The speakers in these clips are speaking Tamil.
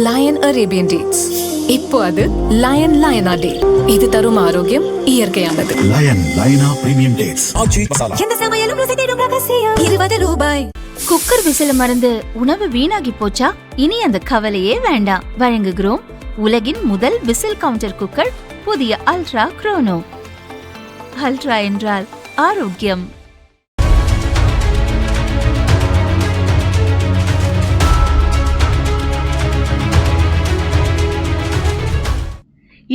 Line Arabian dates. இப்போ அது லயன் லயனா டே. இது தரும் ஆரோக்கியம் இயற்கையானது. லயன் லயனா பிரீமியம் டேட்ஸ். எந்த சமையலும் ருசி தேடும் ரகசியம். 20 ரூபாய். குக்கர் விசில மறந்து உணவு வீணாகி போச்சா? இனி அந்த கவலையே வேண்டாம். வழங்குகிறோம் உலகின் முதல் விசில் கவுண்டர் குக்கர், புதிய அல்ட்ரா குரோனோ. அல்ட்ரா என்றால் ஆரோக்கியம்.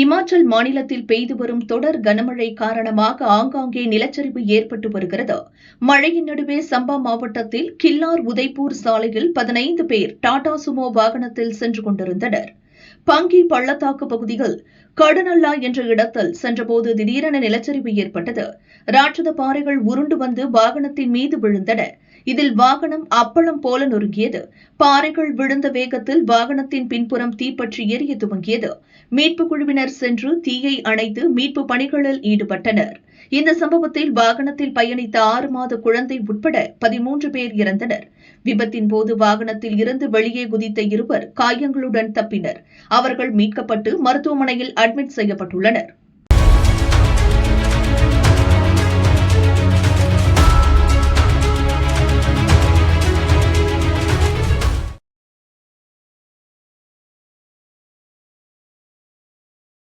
இமாச்சல் மாநிலத்தில் பெய்து வரும் தொடர் கனமழை காரணமாக ஆங்காங்கே நிலச்சரிவு ஏற்பட்டு வருகிறது. மழையின் நடுவே சம்பா மாவட்டத்தில் கில்லார் உதய்பூர் சாலையில் 15 பேர் டாடா சுமோ வாகனத்தில் சென்று கொண்டிருந்தனர். பங்கி பள்ளத்தாக்கு பகுதியில் கடுநல்லா என்ற இடத்தில் சென்றபோது திடீரென நிலச்சரிவு ஏற்பட்டது. ராட்சத பாறைகள் உருண்டு வந்து வாகனத்தின் மீது விழுந்தன. இதில் வாகனம் அப்பளம் போல நொறுங்கியது. பாறைகள் விழுந்த வேகத்தில் வாகனத்தின் பின்புறம் தீப்பற்றி எரிய துவங்கியது. மீட்புக் குழுவினர் சென்று தீயை அணைத்து மீட்பு பணிகளில் ஈடுபட்டனர். இந்த சம்பவத்தில் வாகனத்தில் பயணித்த 6 மாத குழந்தை உட்பட 13 பேர் இறந்தனர். விபத்தின் போது வாகனத்தில் இருந்து வெளியே குதித்த 2 காயங்களுடன் தப்பினர். அவர்கள் மீட்கப்பட்டு மருத்துவமனையில் அட்மிட் செய்யப்பட்டுள்ளனர்.